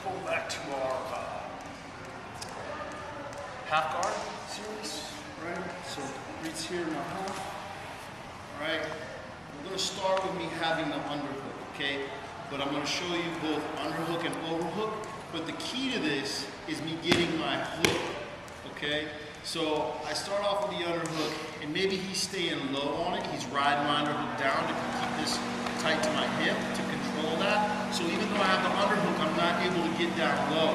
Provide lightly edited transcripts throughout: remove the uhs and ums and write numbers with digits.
go back to our half guard series, right? So reach here in my half, all right? We're gonna start with me having the underhook, okay? But I'm gonna show you both underhook and overhook. But the key to this is me getting my hook, okay? So I start off with the underhook, and maybe he's staying low on it. He's riding my underhook down to keep this tight to my hip to control that. So even though I have the underhook, I'm not able to get down low.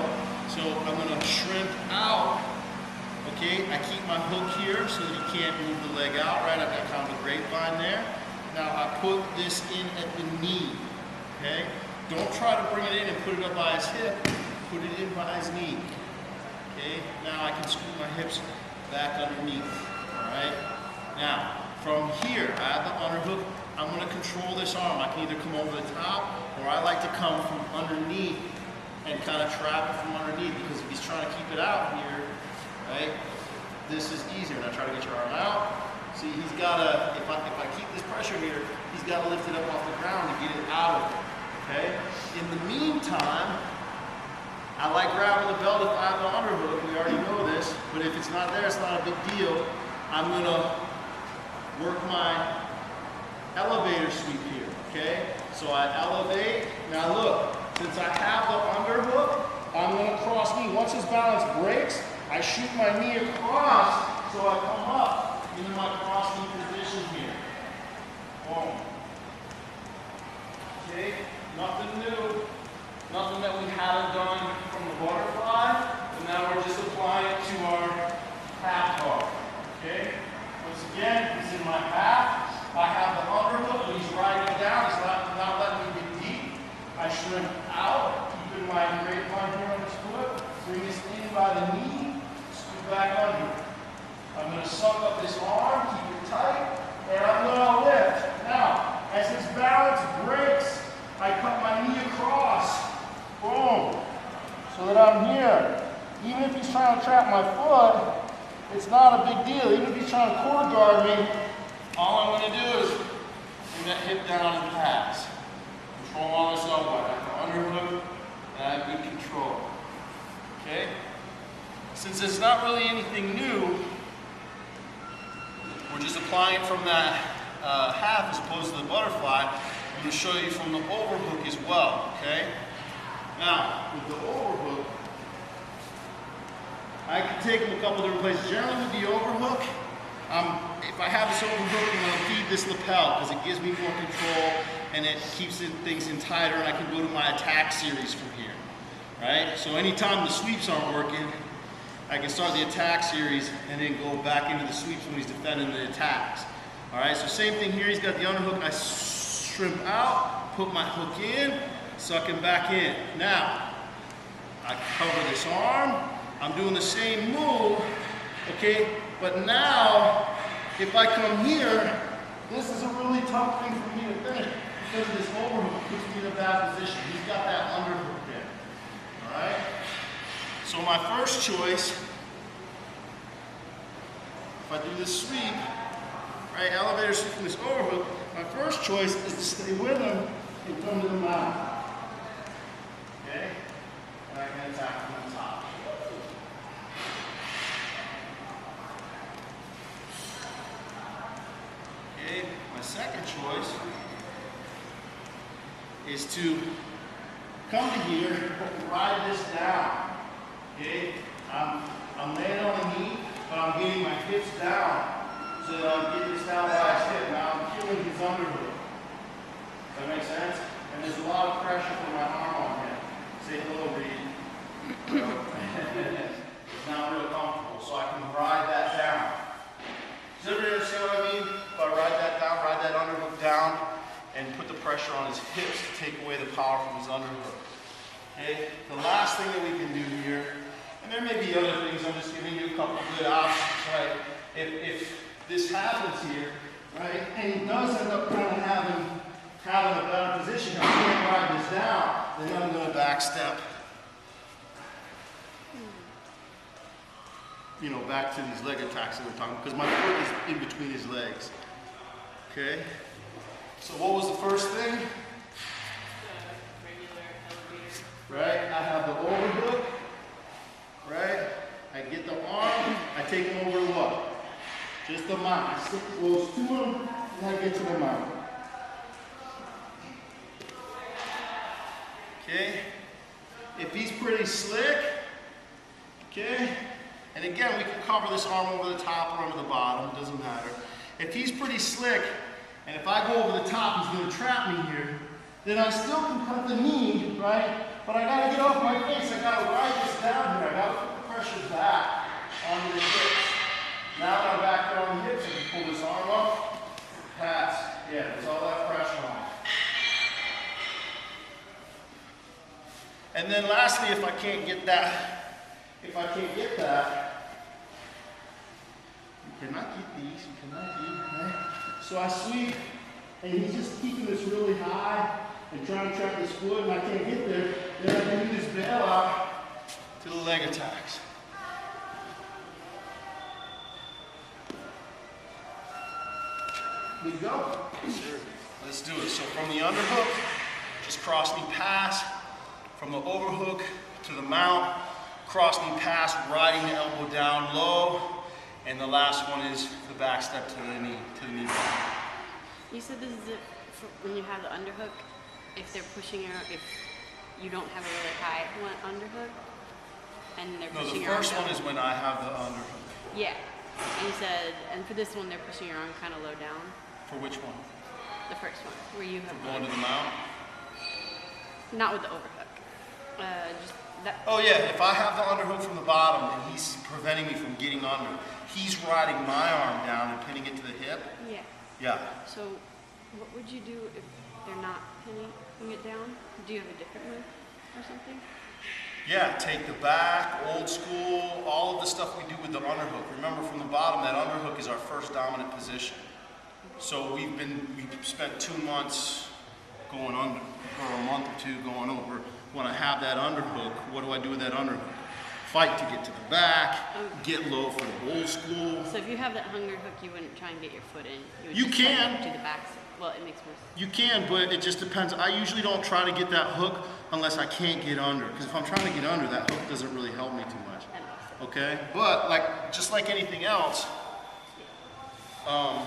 So I'm gonna shrimp out, okay? I keep my hook here so that he can't move the leg out, right? I've got kind of a grapevine there. Now I put this in at the knee, okay? Don't try to bring it in and put it up by his hip. Put it in by his knee. Okay, now I can scoop my hips back underneath, all right? Now, from here, I have the underhook. I'm gonna control this arm. I can either come over the top, or I like to come from underneath and kind of trap it from underneath, because if he's trying to keep it out here, right, this is easier. Now try to get your arm out. See, he's gotta, if I keep this pressure here, he's gotta lift it up off the ground to get it out of it, okay? In the meantime, I like grabbing the belt if I have the underhook. We already know this, but if it's not there, it's not a big deal. I'm gonna work my elevator sweep here, okay? So I elevate. Now look, since I have the underhook, I'm gonna cross knee. Once his balance breaks, I shoot my knee across, so I come up into my cross knee position here. Boom. Okay, nothing new. Nothing that we haven't done from the butterfly, and now we're just applying it to our half guard, okay? Once again, he's in my half. I have the underhook, and he's riding down. He's not letting me get deep. I shrimp out, keeping my grapevine here on his foot, bring this in by the knee, scoop back under. I'm gonna suck up this arm, keep it tight, and I'm gonna lift. Now, as his balance breaks, I cut my knee across. Boom. So that I'm here. Even if he's trying to trap my foot, it's not a big deal. Even if he's trying to cord guard me, all I'm going to do is bring that hip down and pass. Control on this elbow. I got the underhook, and I have good control. Okay? Since it's not really anything new, we're just applying from that half as opposed to the butterfly. I'm going to show you from the overhook as well. Okay? Now, with the overhook, I can take them a couple different places. Generally with the overhook, if I have this overhook, I'm going to feed this lapel because it gives me more control and it keeps things in tighter, and I can go to my attack series from here, right? So anytime the sweeps aren't working, I can start the attack series and then go back into the sweeps when he's defending the attacks. All right, so same thing here. He's got the underhook. I shrimp out, put my hook in, suck him back in. Now, I cover this arm. I'm doing the same move, okay? But now, if I come here, this is a really tough thing for me to finish because of this overhook puts me in a bad position. He's got that underhook there, all right? So my first choice, if I do this sweep, right, elevator sweep from this overhook, my first choice is to stay with him and come to the mouth. Okay? And I can attack from the top. Okay, my second choice is to come to here and ride this down. Okay? I'm laying on the knee, but I'm getting my hips down so that I'm getting this down by his hip. Now I'm killing his underhook. Does that make sense? And there's a lot of pressure from my arm on him. Say hello, Reed. It's not real comfortable, so I can ride that down. Does everybody understand what I mean? If I ride that down, ride that underhook down, and put the pressure on his hips to take away the power from his underhook. Okay? The last thing that we can do here, and there may be other things, I'm just giving you a couple of good options, right? If this happens here, right, and he does end up kind of having a better position, I can't ride this down, then I'm going to backstep, you know, back to these leg attacks that we're talking about, because my foot is in between his legs. Okay? So what was the first thing? Regular elevator. Right? I have the the mount. I stick close to him, and I get to the mount. Okay? If he's pretty slick, okay? And again, we can cover this arm over the top or under the bottom, it doesn't matter. If he's pretty slick, and if I go over the top, he's gonna trap me here, then I still can cut the knee, right? But I gotta get off my face, I gotta ride this down here, I gotta put the pressure back onto the hips. Now that I'm back there on the hips, I can pull this arm up, pass. Yeah, there's all that pressure on. And then lastly, if I can't get that, you cannot keep these, you cannot keep, right? So I sweep, and he's just keeping this really high and trying to trap this foot, and I can't get there. Then I can do this bail out to the leg attacks. We go. Sure. Let's do it. So from the underhook, just cross knee pass. From the overhook to the mount, cross knee pass, riding the elbow down low. And the last one is the back step to the knee bar. You said this is it for when you have the underhook, if they're pushing your, if you don't have a really high one underhook, and they're pushing your arm. No, the first one is when I have the underhook. Yeah. And you said, and for this one, they're pushing your arm kind of low down. For which one? The first one, where you have going to the mount? Not with the overhook. Just that. Oh yeah, if I have the underhook from the bottom and he's preventing me from getting under, he's riding my arm down and pinning it to the hip. Yeah. Yeah. So what would you do if they're not pinning it down? Do you have a different move or something? Yeah, take the back, old school, all of the stuff we do with the underhook. Remember, from the bottom, that underhook is our first dominant position. So we've spent 2 months going under, or a month or two going over. When I have that underhook, what do I do with that underhook? Fight to get to the back, get low for the old school. So if you have that underhook, you wouldn't try and get your foot in. You would You just can. try to do the back. Well, it makes more sense. You can, but it just depends. I usually don't try to get that hook unless I can't get under. Because if I'm trying to get under, that hook doesn't really help me too much. Okay? But like, just like anything else, the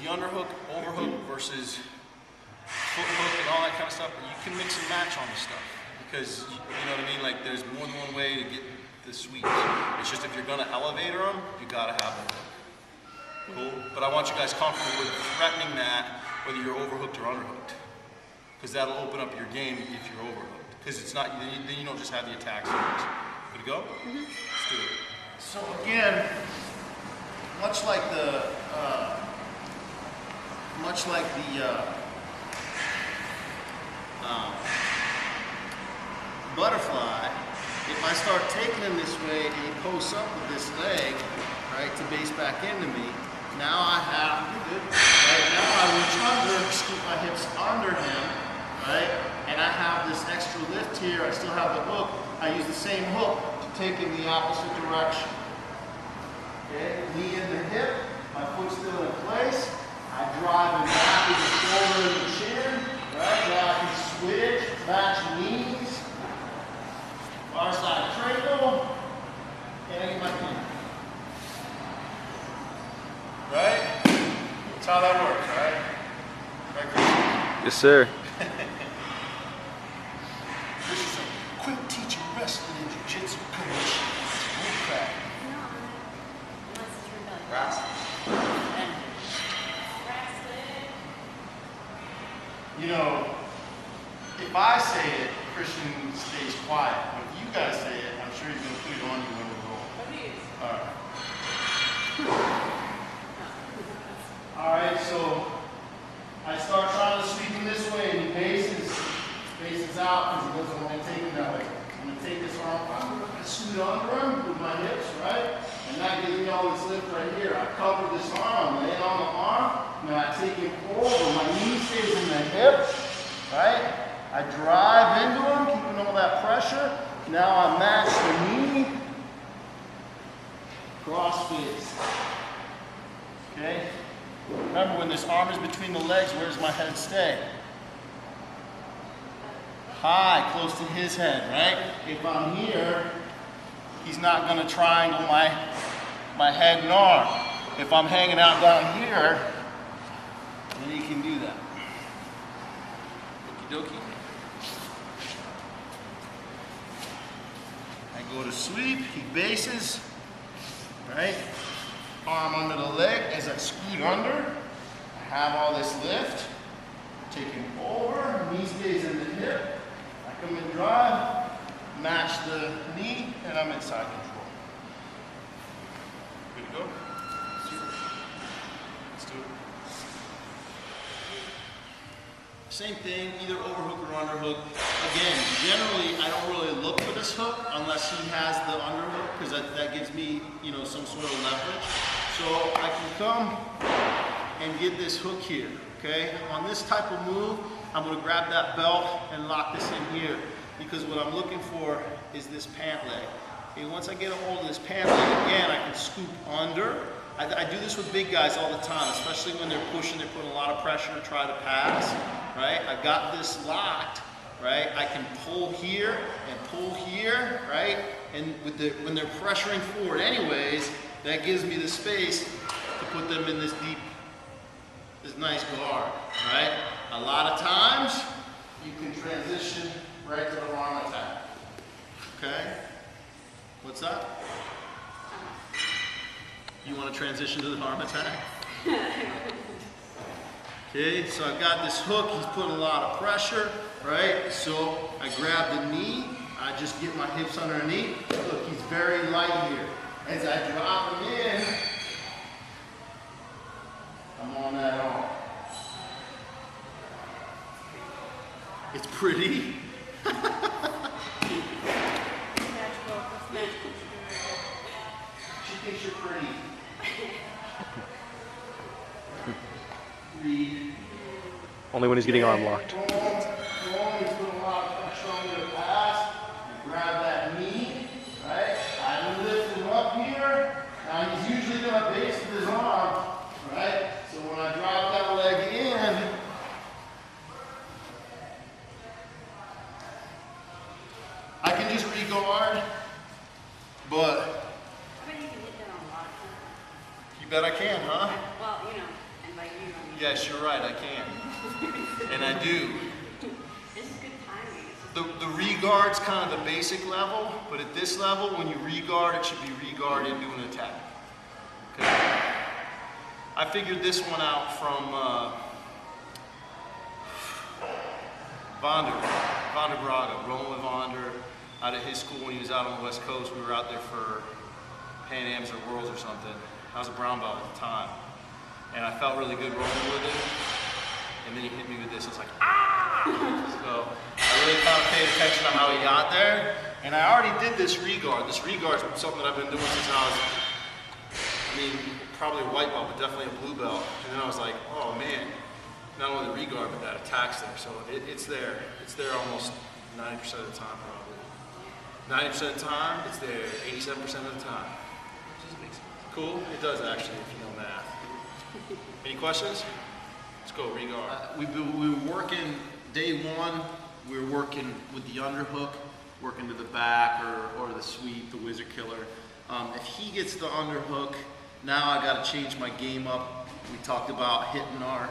underhook, overhook versus foot hook and all that kind of stuff, you can mix and match on the stuff. Because, you know what I mean? Like, there's more than one way to get the sweep. It's just if you're going to elevator them, you got to have them. Cool? But I want you guys comfortable with threatening that, whether you're overhooked or underhooked. Because that'll open up your game if you're overhooked. Because it's not, then you don't just have the attack series. Good to go? Mm-hmm. Let's do it. So again, much like the butterfly, if I start taking him this way and he posts up with this leg, right, to base back into me, now I have, right, now I reach under, scoop my hips under him, right, and I have this extra lift here, I still have the hook, I use the same hook to take in the opposite direction. Okay, knee in the hip, my foot's still in place, I drive him back with the shoulder and the chin, right, now I can switch, match knees, far side cradle, and I get my knee. Right? That's how that works, right? Right, Chris? Yes, sir. This is a quick teaching wrestling and jiu-jitsu coach. Bull crap. No, unless it's rebellion. Wrestling. You know, if I say it, Christian stays quiet. But if you guys say it, I'm sure he's going to put it on you when we roll. Alright. Alright, so I start trying to sweep him this way and he bases out because he doesn't want to take it that way. I'm going to take this arm, I'm going to scoot under him with my hips, right? And that gives me all this lift right here. I cover this arm, I'm laying on the arm, now I take him over, my knee stays in the hip, right? I drive into him, keeping all that pressure. Now I match the knee, cross face. Okay? Remember, when this arm is between the legs, where does my head stay? High, close to his head, right? If I'm here, he's not going to triangle my my head and arm. If I'm hanging out down here, then you can do that. Okie dokie. I go to sweep, he bases, right? Arm under the leg as I scoot under. I have all this lift. Take him over, knee stays in the hip. I come and drive, match the knee, and I'm inside control. Good to go? Let's do it. Same thing, either overhook or underhook. Again, generally, I don't really look for this hook unless he has the underhook, because that gives me, you know, some sort of leverage. So I can come and get this hook here, okay? On this type of move, I'm gonna grab that belt and lock this in here, because what I'm looking for is this pant leg. Okay, once I get a hold of this pant leg again, I can scoop under. I do this with big guys all the time, especially when they're pushing, they're putting a lot of pressure to try to pass, right? I got this locked, right? I can pull here and pull here, right? And when they're pressuring forward anyways, that gives me the space to put them in this deep, this nice guard, right? A lot of times, you can transition right to the arm attack, okay? What's up? You want to transition to the arm attack? Okay, so I've got this hook, he's putting a lot of pressure, right? So I grab the knee, I just get my hips underneath. Look, he's very light here. As I drop him in, I'm on that arm. It's pretty. She thinks you're pretty. Read. Only when he's getting arm locked. He's putting a lot of pressure on me to pass. You grab that knee, right? I lift him up here. Now he's usually going to base with his arm, right? So when I drop that leg in, I can just re-guard, but I bet you can hit that on lock. you bet I can, huh? Well, you know, and by you, I mean. Yes, you're right, I can. And I do. This is good timing. The re-guard's kind of the basic level, but at this level, when you re-guard, it should be re-guard into an attack. Okay? I figured this one out from Vanguard, Roland Vander, out of his school when he was out on the West Coast. We were out there for Pan Ams or Worlds or something. I was a brown belt at the time. And I felt really good rolling with it. And then he hit me with this. I was like, ah! So I really kind of paid attention to how he got there. And I already did this re-guard. This re-guard is something that I've been doing since I was, probably a white belt, but definitely a blue belt. And then I was like, oh man, not only the re-guard, but that attack's there. So it's there. It's there almost 90% of the time, probably. 90% of the time, it's there 87% of the time. Cool? It does actually, if you know math. Any questions? Let's go, re-guard. We were working, day one, we were working with the underhook, working to the back or the sweep, the wizard killer. If he gets the underhook, now I got to change my game up. We talked about hitting our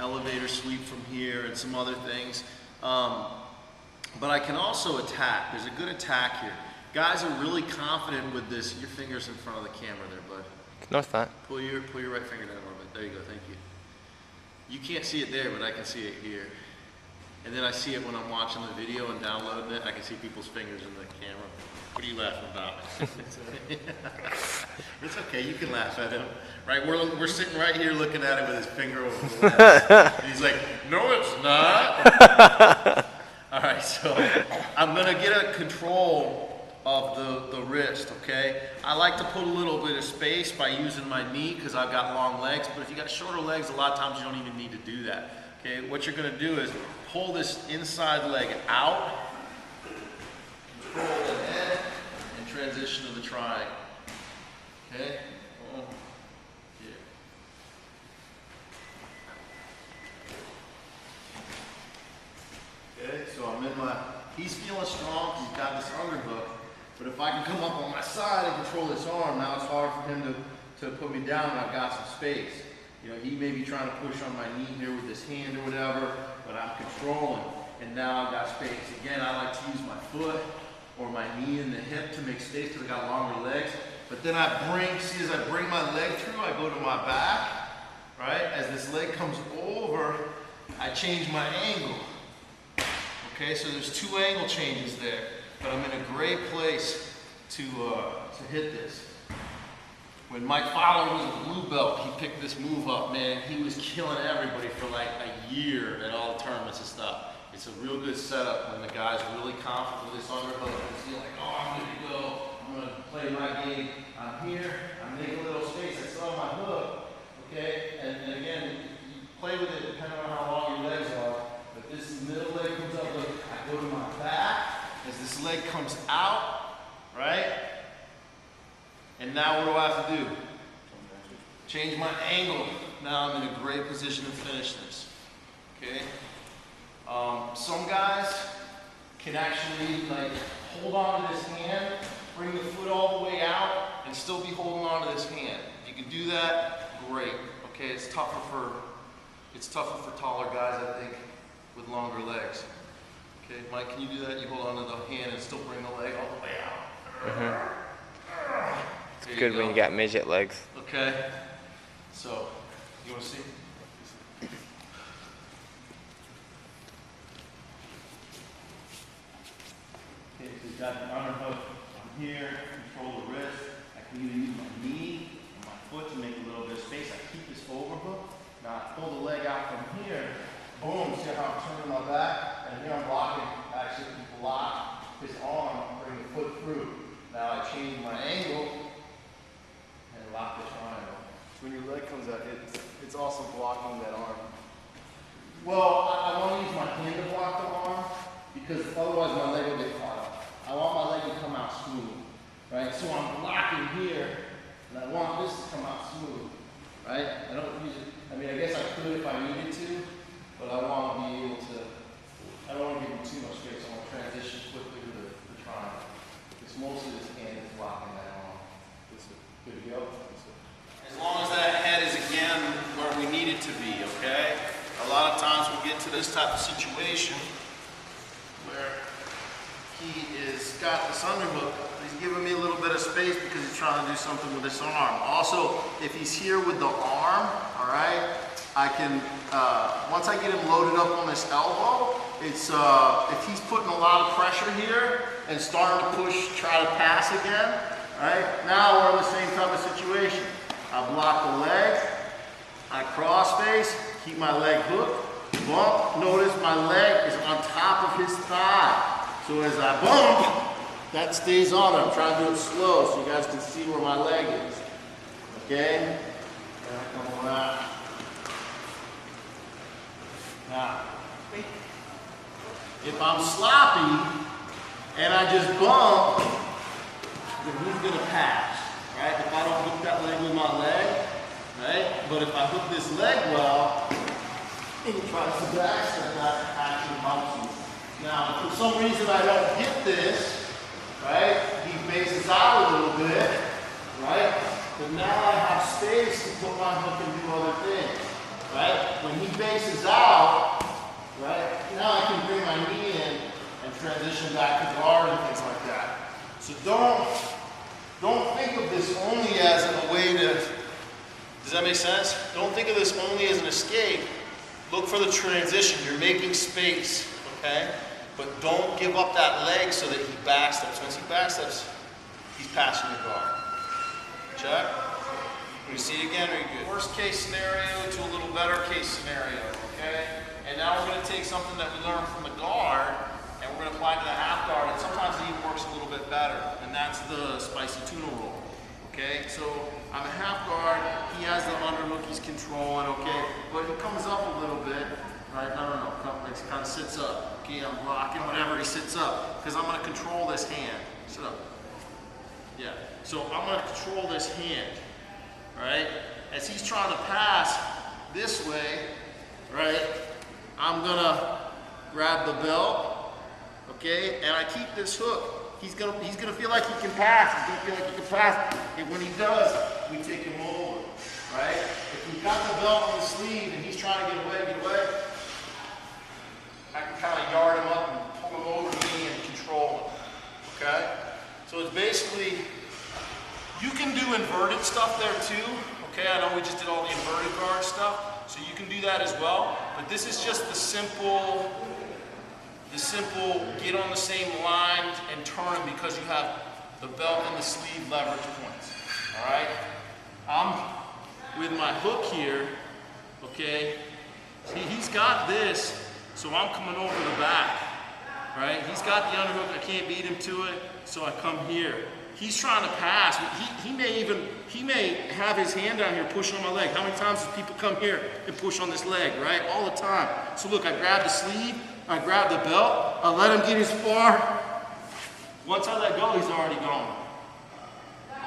elevator sweep from here and some other things. But I can also attack. There's a good attack here. Guys are really confident with this. Your finger's in front of the camera there, bud. No, it's not. Pull your right finger down a little bit. There you go, thank you. You can't see it there, but I can see it here. And then I see it when I'm watching the video and downloading it. I can see people's fingers in the camera. What are you laughing about? It's okay, you can laugh at him. Right, we're sitting right here looking at him with his finger over the lens. And he's like, no it's not. All right, so I'm gonna get a control of the wrist, okay? I like to put a little bit of space by using my knee because I've got long legs, but if you got shorter legs, a lot of times you don't even need to do that, okay? What you're gonna do is pull this inside leg out, control the head, and transition to the triangle, okay? Okay, so I'm in my, he's feeling strong, he's got this underhook. But if I can come up on my side and control this arm, now it's hard for him to put me down and I've got some space. You know, he may be trying to push on my knee here with his hand or whatever, but I'm controlling, and now I've got space. Again, I like to use my foot or my knee and the hip to make space because I got longer legs. But then see, as I bring my leg through, I go to my back, right? As this leg comes over, I change my angle. Okay, so there's 2 angle changes there, but I'm in a great place to hit this. When Mike Fowler was a blue belt, he picked this move up, man. He was killing everybody for like a year at all the tournaments and stuff. It's a real good setup when the guy's really confident with this underhook and he's like, oh, I'm good to go. I'm gonna play my game. I'm here, I'm making a little space. I still have my hook, okay? And again, you play with it depending on how long your legs are. But this middle leg comes up, like I go to my back as this leg comes out, right? And now what do I have to do? Change my angle. Now I'm in a great position to finish this, okay? Some guys can actually like hold on to this hand, bring the foot all the way out, and still be holding on to this hand. If you can do that, great. Okay, it's tougher for taller guys, I think, with longer legs. Okay, Mike, can you do that? You hold on to the hand and still bring the leg all the way out. It's good when you got midget legs. Okay, so you want to see? Okay, so you've got the underhook. I'm here, control the wrist. I can either use my knee or my foot to make a little bit of space. I keep this overhook. Now I pull the leg out from here. Boom, see how I'm turning my back? And here I'm blocking, actually block his arm, bring the foot through. Now I change my angle and lock the triangle. When your leg comes out, it's also blocking that arm. Well, I want to use my hand to block the arm because otherwise my leg will get caught up. I want my leg to come out smooth, right? So I'm blocking here, and I want this to come out smooth, right? I don't use it. I mean, I guess I could if I needed to, but I want to be able to. I don't want to give him too much space. I want to transition quickly to the triangle. Because most of this hand is blocking that arm. Good to go. As long as that head is again where we need it to be, okay? A lot of times we'll get to this type of situation where he is got this underhook. He's giving me a little bit of space because he's trying to do something with this arm. Also, if he's here with the arm, all right, I can, once I get him loaded up on this elbow, it's, if he's putting a lot of pressure here and starting to push, try to pass again, right? Now we're in the same type of situation. I block the leg, I cross face, keep my leg hooked, bump. Notice my leg is on top of his thigh. So as I bump, that stays on there. I'm trying to do it slow so you guys can see where my leg is. Okay? And I come on out. Now, if I'm sloppy and I just bump, then he's gonna pass, right? If I don't hook that leg with my leg, right? But if I hook this leg well, and he tries to backstep, that actually helps me. Now, if for some reason I don't get this, right? He bases out a little bit, right? But now I have space to put my hook and do other things, right? When he bases out, right? Now I can bring my knee in and transition back to guard and things like that. So don't think of this only as a way to, does that make sense? Don't think of this only as an escape. Look for the transition. You're making space, okay? But don't give up that leg so that he backsteps. Once he backsteps, he's passing your guard. Check. When you see it again, are you good? Worst case scenario to a little better case scenario, okay? And now we're going to take something that we learned from the guard and we're going to apply it to the half guard. And sometimes it even works a little bit better. And that's the spicy tuna roll. Okay? So I'm a half guard. He has the underhook. He's controlling, okay? But he comes up a little bit. Right? No. He kind of sits up. Okay, I'm blocking whatever he sits up. Because I'm going to control this hand. Sit up. Yeah. So I'm going to control this hand. Right? As he's trying to pass this way, right? I'm going to grab the belt. Okay? And I keep this hook. he's gonna feel like he can pass. He's gonna feel like he can pass. And when he does, we take him over, right? If we've got the belt on the sleeve and he's trying to get away, I can kind of yard him up and pull him over to me and control him, okay? So it's basically, you can do inverted stuff there too, okay? I know we just did all the inverted guard stuff, so you can do that as well. But this is just the simple get on the same line and turn him because you have the belt and the sleeve leverage points, all right? I'm with my hook here, okay? See, he's got this, so I'm coming over the back, right? He's got the underhook, I can't beat him to it, so I come here. He's trying to pass. He may have his hand down here pushing on my leg. How many times do people come here and push on this leg, right? All the time. So look, I grab the sleeve, I grab the belt, I let him get his far. Once I let go, he's already gone.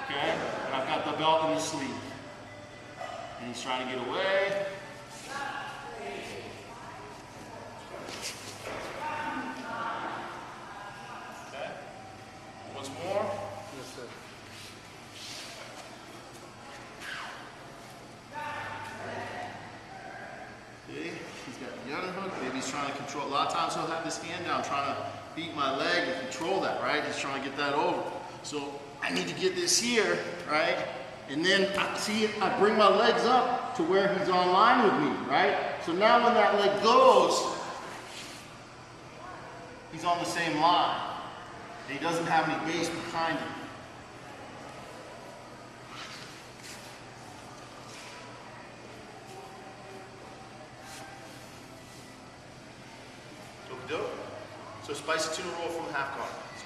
Okay? And I've got the belt in the sleeve. And he's trying to get away. Okay? Once more. Yes, sir. Okay, he's got the underhook. Maybe he's trying to control. A lot of times he'll have this hand down, trying to beat my leg and control that, right? He's trying to get that over. So I need to get this here, right? And then I bring my legs up to where he's on line with me, right? So now when that leg goes, he's on the same line. And he doesn't have any base behind him. So spicy tuna roll from half guard. So,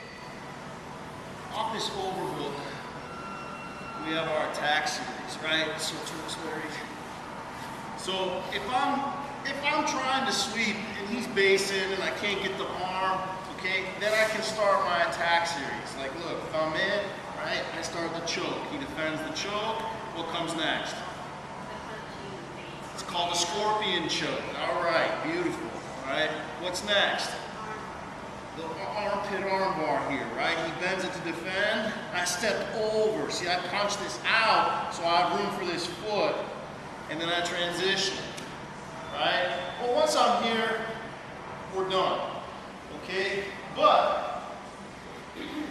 off this overhook, we have our attack series, right? So if I'm trying to sweep and he's basing and I can't get the arm, okay, then I can start my attack series. Like, look, if I'm in, right, I start the choke. He defends the choke. What comes next? It's called a scorpion choke. All right, beautiful. All right, what's next? The armpit arm bar here, right? He bends it to defend. I step over. See, I punch this out so I have room for this foot. And then I transition, right? Well, once I'm here, we're done, okay? But,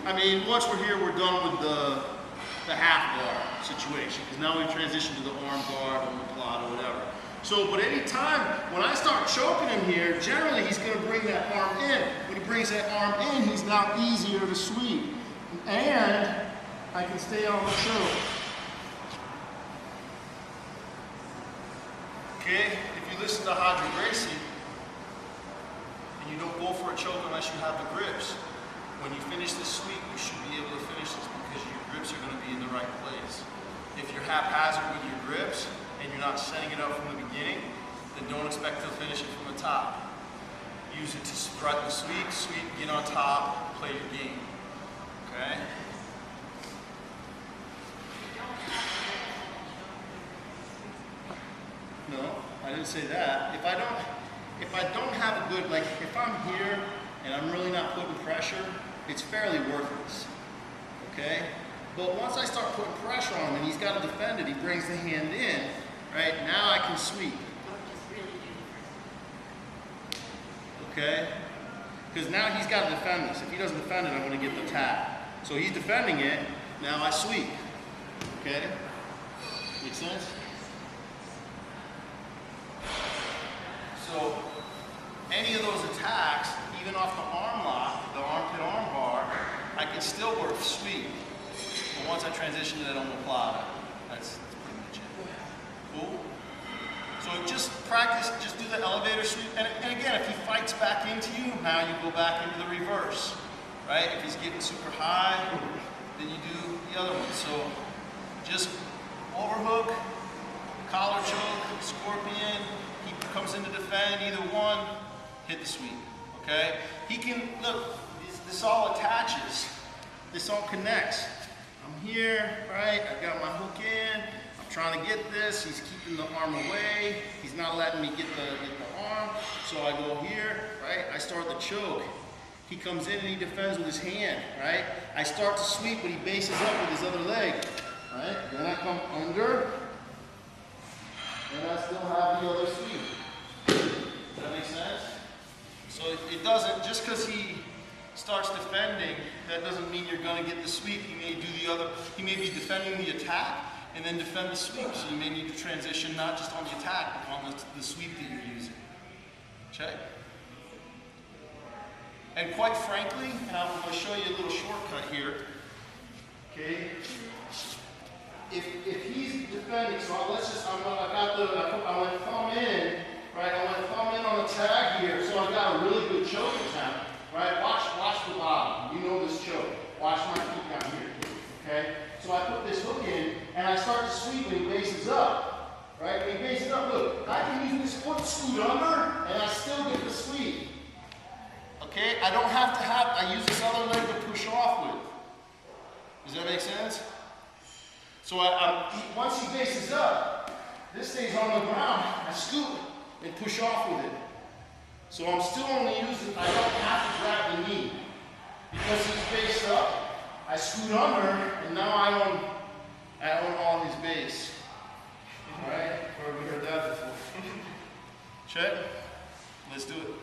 I mean, once we're here, we're done with the half guard situation. Because now we've transitioned to the arm guard, omoplata, or whatever. So, but any time when I start choking him here, generally he's going to bring that arm in. When he brings that arm in, he's now easier to sweep. And I can stay on the choke. Okay, if you listen to Hadri Gracie, and you don't go for a choke unless you have the grips, when you finish this sweep, you should be able to finish this because your grips are going to be in the right place. If you're haphazard with your grips, and you're not setting it up from the beginning, then don't expect to finish it from the top. Use it to spread the sweep, get on top, play your game. Okay? No, I didn't say that. If I don't have a good, like if I'm here and I'm really not putting pressure, it's fairly worthless. Okay? But once I start putting pressure on him and he's got to defend it, he brings the hand in, right? Now I can sweep. Okay? Because now he's got to defend this. If he doesn't defend it, I'm going to get the tap. So he's defending it, now I sweep. Okay? Make sense? So any of those attacks, even off the arm lock, the armpit arm bar, I can still work sweep. But once I transition to that omoplata, that's pretty much it. Cool? So just practice, just do the elevator sweep. And again, if he fights back into you, now you go back into the reverse, right? If he's getting super high, then you do the other one. So just overhook, collar choke, scorpion. He comes in to defend, either one, hit the sweep, okay? He can, look, this all attaches. This all connects. I'm here, right? I've got my hook in. I'm trying to get this. He's keeping the arm away. He's not letting me get the arm. So I go here, right? I start the choke. he comes in and he defends with his hand, right? I start to sweep, but he bases up with his other leg, right? Then I come under, and I still have the other sweep. Does that make sense? So it doesn't, just because he starts defending, that doesn't mean you're going to get the sweep. He may do the other, he may be defending the attack and then defend the sweep. So you may need to transition not just on the attack, but on the sweep that you're using. Check. And quite frankly, and I'm going to show you a little shortcut here. Okay. If he's defending, so let's just, I went thumb in, right? I went thumb in on the tag here, so I got a really good choke attempt, right? Watch the bottom. You know this choke. Watch my feet down here, okay? So I put this hook in, and I start to sweep, and he bases up, right? When he bases up, look, I can use this foot scoot under, and I still get the sweep. Okay? I don't have to I use this other leg to push off with. Does that make sense? So once he bases up, this stays on the ground, I scoot and push off with it. So I'm still only using, I don't have to grab the knee. Because he's based up, I scoot under, and now I own all his base. Alright? Or we heard that before. Check. Let's do it.